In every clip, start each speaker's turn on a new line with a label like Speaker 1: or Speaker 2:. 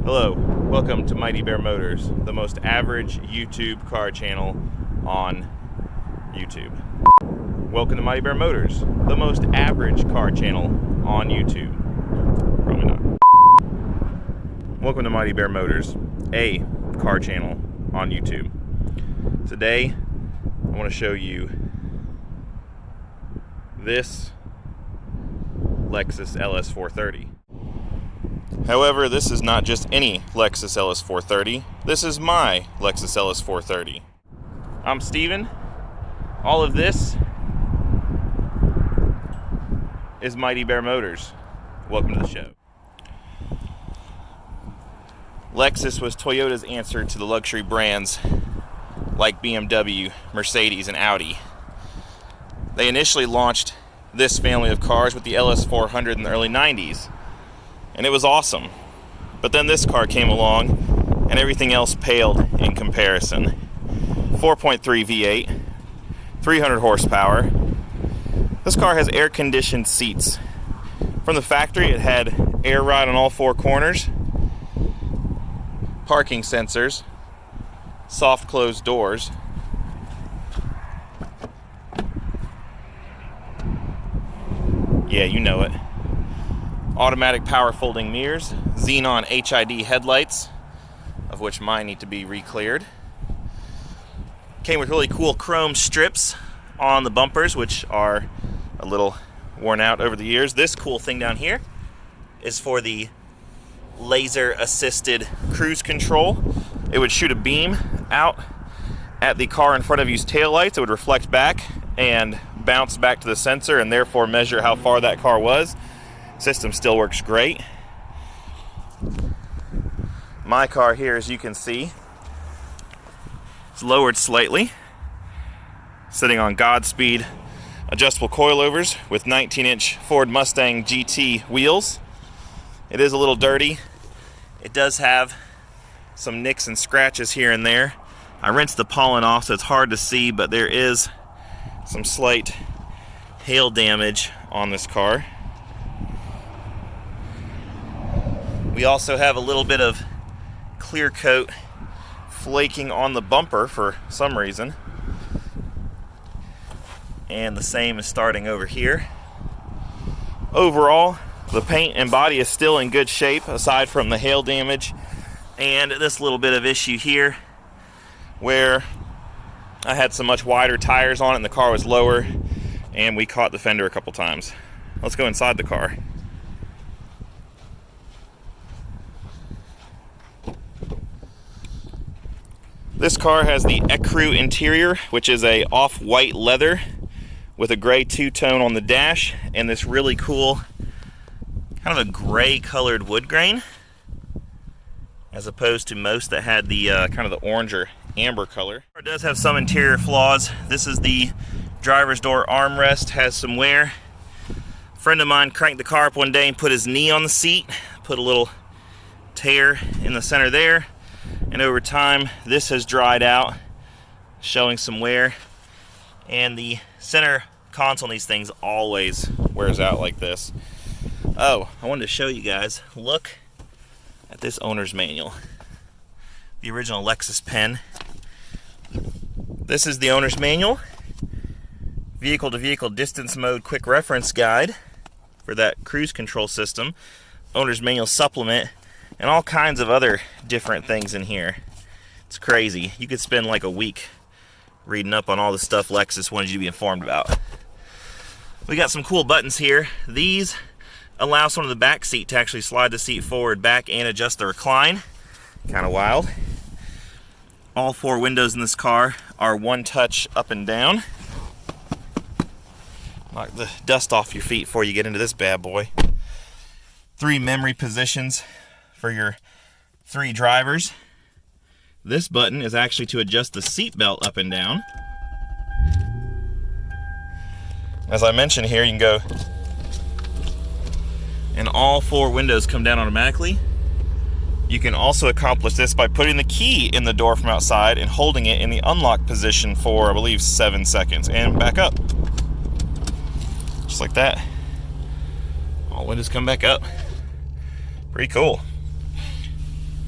Speaker 1: Hello, welcome to Mighty Bear Motors, the most average YouTube car channel on YouTube. Welcome to Mighty Bear Motors, the most average car channel on YouTube. Probably not. Welcome to Mighty Bear Motors, a car channel on YouTube. Today, I want to show you this Lexus LS430. However, this is not just any Lexus LS430. This is my Lexus LS430. I'm Steven. All of this is Mighty Bear Motors. Welcome to the show. Lexus was Toyota's answer to the luxury brands like BMW, Mercedes, and Audi. They initially launched this family of cars with the LS400 in the early 90s. And it was awesome. But then this car came along and everything else paled in comparison. 4.3 V8, 300 horsepower. This car has air-conditioned seats. From the factory, it had air ride on all four corners, parking sensors, soft closed doors, yeah, you know it. Automatic power folding mirrors, xenon HID headlights, of which mine need to be re-cleared. Came with really cool chrome strips on the bumpers, which are a little worn out over the years. This cool thing down here is for the laser assisted cruise control. It would shoot a beam out at the car in front of you's taillights. It would reflect back and bounce back to the sensor and therefore measure how far that car was. System still works great. My car here, as you can see, is lowered slightly, sitting on Godspeed adjustable coilovers with 19-inch Ford Mustang GT wheels. It is a little dirty. It does have some nicks and scratches here and there. I rinsed the pollen off so it's hard to see, but there is some slight hail damage on this car. We also have a little bit of clear coat flaking on the bumper for some reason. And the same is starting over here. Overall, the paint and body is still in good shape aside from the hail damage and this little bit of issue here where I had some much wider tires on it and the car was lower and we caught the fender a couple times. Let's go inside the car. This car has the ecru interior, which is a off-white leather with a gray two-tone on the dash and this really cool kind of a gray colored wood grain, as opposed to most that had the kind of the orange or amber color. It does have some interior flaws. This is the driver's door armrest, has some wear. A friend of mine cranked the car up one day and put his knee on the seat, put a little tear in the center there. And over time, this has dried out, showing some wear. And the center console on these things always wears out like this. Oh, I wanted to show you guys, look at this owner's manual. The original Lexus pen. This is the owner's manual. Vehicle-to-vehicle distance mode quick reference guide for that cruise control system. Owner's manual supplement. And all kinds of other different things in here. It's crazy. You could spend like a week reading up on all the stuff Lexus wanted you to be informed about. We got some cool buttons here. These allow someone in the back seat to actually slide the seat forward, back, and adjust the recline. Kind of wild. All four windows in this car are one touch up and down. Knock the dust off your feet before you get into this bad boy. 3 memory positions for your 3 drivers. This button is actually to adjust the seat belt up and down. As I mentioned here, you can go and all 4 windows come down automatically. You can also accomplish this by putting the key in the door from outside and holding it in the unlock position for, I believe, 7 seconds and back up. Just like that. All windows come back up. Pretty cool.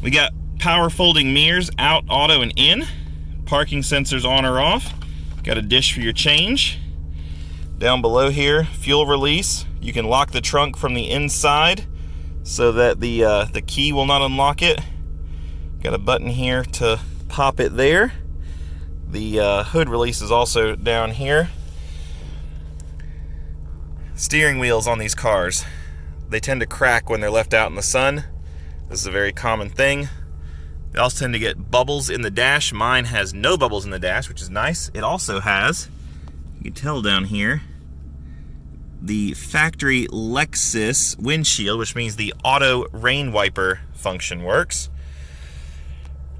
Speaker 1: We got power folding mirrors, out, auto, and in. Parking sensors on or off. Got a dish for your change. Down below here, fuel release. You can lock the trunk from the inside so that the key will not unlock it. Got a button here to pop it there. The hood release is also down here. Steering wheels on these cars, they tend to crack when they're left out in the sun. This is a very common thing. They also tend to get bubbles in the dash. Mine has no bubbles in the dash, which is nice. It also has, you can tell down here, the factory Lexus windshield, which means the auto rain wiper function works.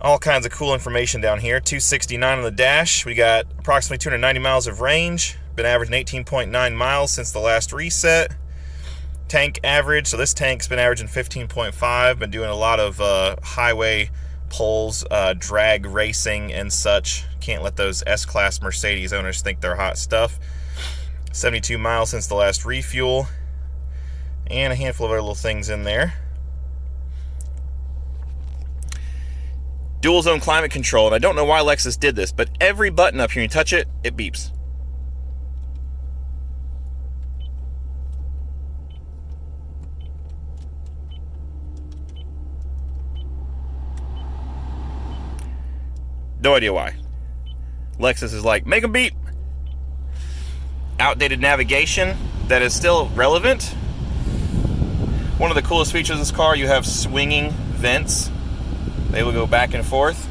Speaker 1: All kinds of cool information down here. 269 on the dash. We got approximately 290 miles of range. Been averaging 18.9 miles since the last reset. Tank average, so this tank's been averaging 15.5. Been doing a lot of highway pulls, drag racing and such. Can't let those S-Class Mercedes owners think they're hot stuff. 72 miles since the last refuel. And a handful of other little things in there. Dual zone climate control, and I don't know why Lexus did this, but every button up here, you touch it, it beeps. No idea why. Lexus is like, make them beep. Outdated navigation that is still relevant. One of the coolest features of this car, you have swinging vents. They will go back and forth.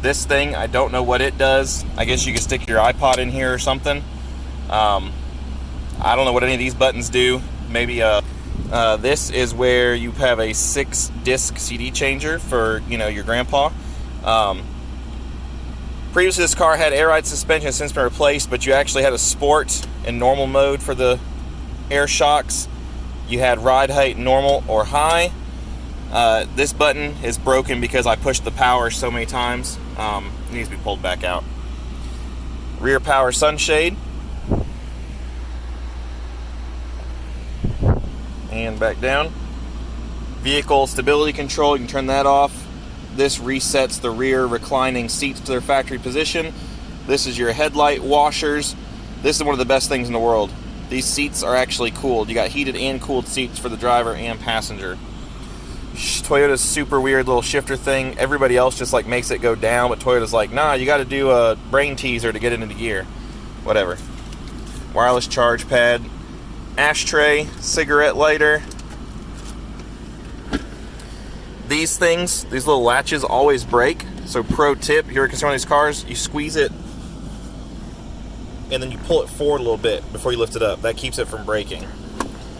Speaker 1: This thing, I don't know what it does. I guess you can stick your iPod in here or something. I don't know what any of these buttons do. Maybe this is where you have a 6-disc CD changer for, you know, your grandpa. Previously, this car had air ride suspension, has since been replaced, but you actually had a sport and normal mode for the air shocks. You had ride height normal or high. This button is broken because I pushed the power so many times. It needs to be pulled back out. Rear power sunshade. And back down. Vehicle stability control, you can turn that off. This resets the rear reclining seats to their factory position. This is your headlight washers. This is one of the best things in the world. These seats are actually cooled. You got heated and cooled seats for the driver and passenger. Toyota's super weird little shifter thing. Everybody else just like makes it go down, but Toyota's like, nah, you got to do a brain teaser to get it into gear. Whatever. Wireless charge pad, ashtray, cigarette lighter. These things, these little latches always break. So pro tip, if you're concerned with these cars, you squeeze it and then you pull it forward a little bit before you lift it up. That keeps it from breaking.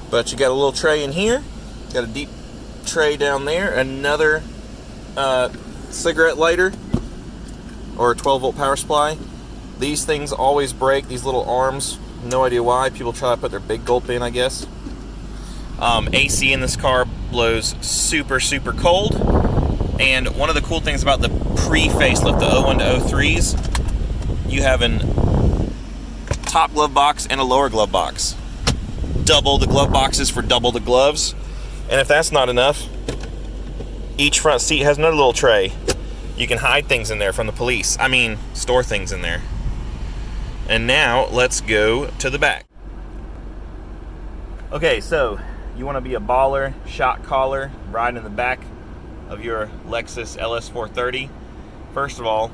Speaker 1: But you got a little tray in here, got a deep tray down there, another cigarette lighter or a 12-volt power supply. These things always break, these little arms. No idea why. People try to put their big gulp in, I guess. AC in this car blows super, super cold. And one of the cool things about the pre-facelift, the 01 to 03s, you have an top glove box and a lower glove box. Double the glove boxes for double the gloves. And if that's not enough, each front seat has another little tray. You can hide things in there from the police. I mean, store things in there. And now let's go to the back. Okay, so you want to be a baller, shot caller, riding in the back of your Lexus LS430. First of all,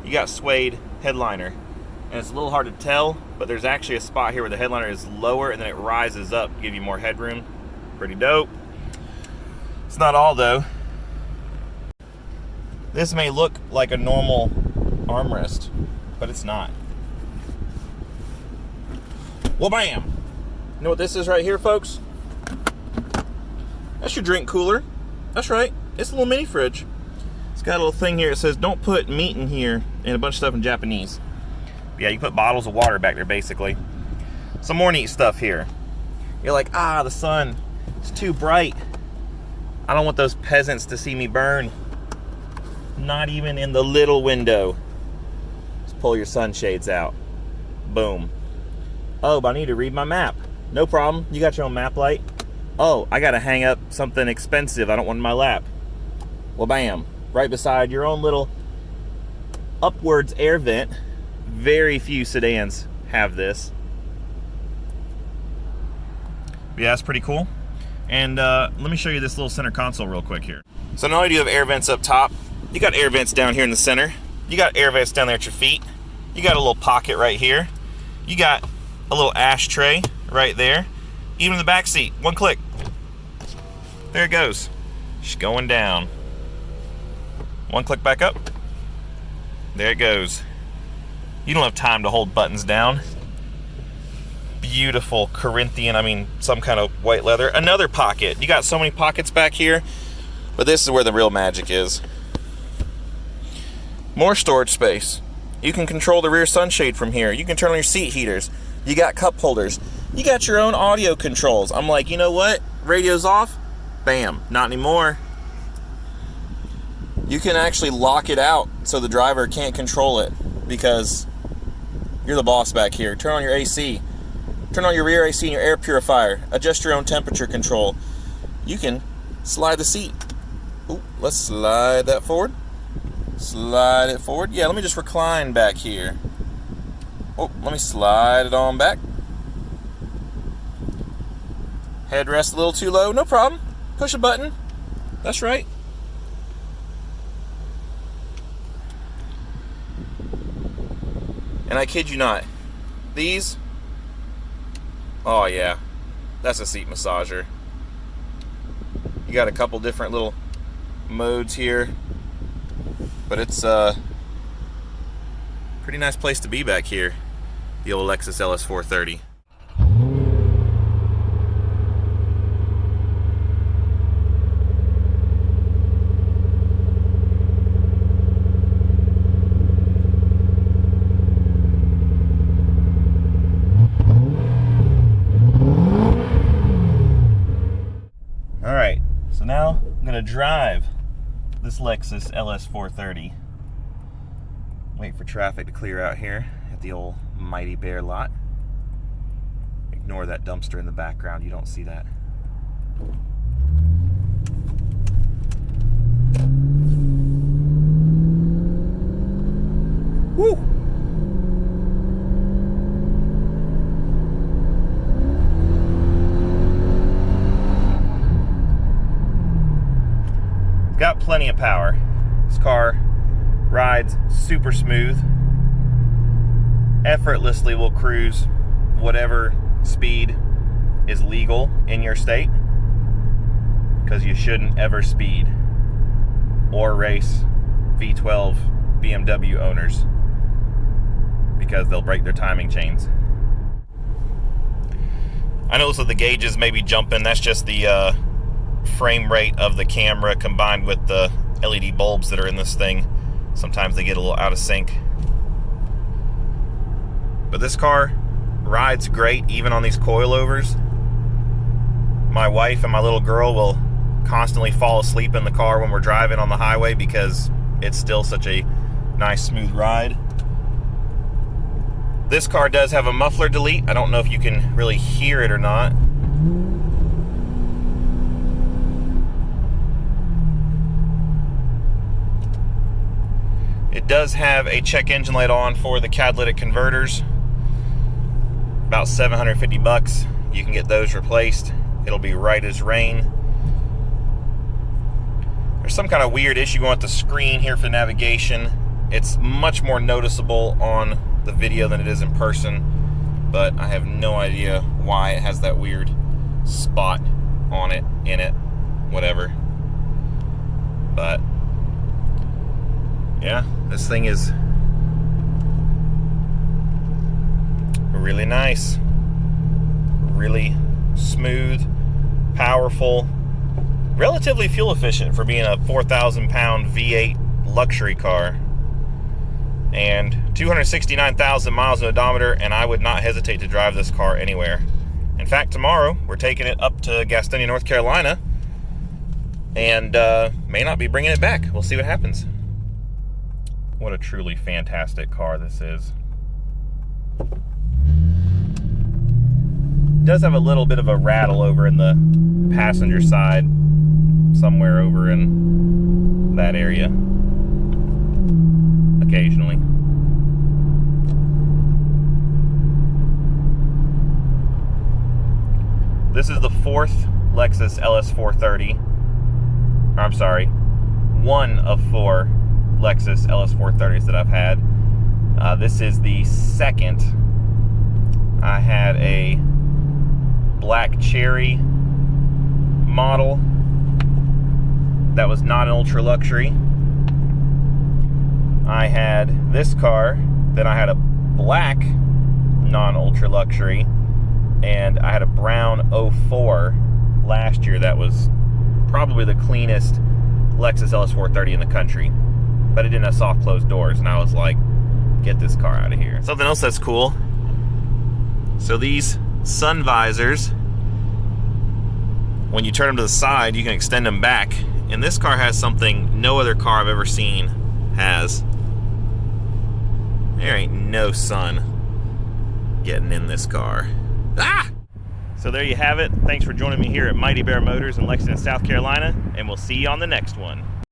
Speaker 1: you got suede headliner. And it's a little hard to tell, but there's actually a spot here where the headliner is lower and then it rises up to give you more headroom. Pretty dope. It's not all though. This may look like a normal armrest, but it's not. Well, bam! You know what this is right here, folks? That's your drink cooler. That's right. It's a little mini fridge. It's got a little thing here that says, don't put meat in here, and a bunch of stuff in Japanese. But yeah, you put bottles of water back there, basically. Some more neat stuff here. You're like, the sun, it's too bright. I don't want those peasants to see me burn. Not even in the little window. Just pull your sunshades out. Boom. Oh, but I need to read my map. No problem. You got your own map light. Oh, I got to hang up something expensive I don't want in my lap. Well, bam, right beside your own little upwards air vent. Very few sedans have this. But yeah, that's pretty cool. And let me show you this little center console real quick here. So not only do you have air vents up top, you got air vents down here in the center. You got air vents down there at your feet. You got a little pocket right here. You got a little ashtray right there. Even in the back seat, one click. There it goes. Just going down. One click back up. There it goes. You don't have time to hold buttons down. Beautiful Corinthian, some kind of white leather. Another pocket. You got so many pockets back here, but this is where the real magic is. More storage space. You can control the rear sunshade from here. You can turn on your seat heaters. You got cup holders. You got your own audio controls. I'm like, you know what? Radio's off. Bam. Not anymore. You can actually lock it out so the driver can't control it because you're the boss back here. Turn on your AC. Turn on your rear AC and your air purifier. Adjust your own temperature control. You can slide the seat. Ooh, let's slide that forward. Slide it forward. Yeah, let me just recline back here. Oh, let me slide it on back. Headrest a little too low. No problem. Push a button. That's right. And I kid you not, these, oh yeah, that's a seat massager. You got a couple different little modes here, but it's a pretty nice place to be back here, the old Lexus LS430. Now I'm gonna drive this Lexus LS430. Wait for traffic to clear out here at the old Mighty Bear lot. Ignore that dumpster in the background, you don't see that. Woo! Got plenty of power. This car rides super smooth. Effortlessly will cruise whatever speed is legal in your state, because you shouldn't ever speed or race V12 BMW owners because they'll break their timing chains. I notice that the gauges may be jumping. That's just the frame rate of the camera combined with the LED bulbs that are in this thing. Sometimes they get a little out of sync. But this car rides great even on these coilovers. My wife and my little girl will constantly fall asleep in the car when we're driving on the highway because it's still such a nice smooth ride. This car does have a muffler delete. I don't know if you can really hear it or not. It does have a check engine light on for the catalytic converters. About 750 bucks. You can get those replaced. It'll be right as rain. There's some kind of weird issue going with the screen here for navigation. It's much more noticeable on the video than it is in person, but I have no idea why it has that weird spot on it, in it, whatever. But yeah, this thing is really nice, really smooth, powerful, relatively fuel efficient for being a 4,000 pound V8 luxury car, and 269,000 miles on the odometer, and I would not hesitate to drive this car anywhere. In fact, tomorrow we're taking it up to Gastonia, North Carolina, and may not be bringing it back. We'll see what happens. What a truly fantastic car this is. It does have a little bit of a rattle over in the passenger side somewhere over in that area occasionally. This is the fourth Lexus LS430. Or, I'm sorry, one of four Lexus LS430s that I've had. This is the second. I had a black cherry model that was not an ultra luxury. I had this car, then I had a black non-ultra luxury, and I had a brown 04 last year that was probably the cleanest Lexus LS430 in the country, but it didn't have soft closed doors, and I was like, get this car out of here. Something else that's cool, so these sun visors, when you turn them to the side, you can extend them back, and this car has something no other car I've ever seen has. There ain't no sun getting in this car. Ah! So there you have it. Thanks for joining me here at Mighty Bear Motors in Lexington, South Carolina, and we'll see you on the next one.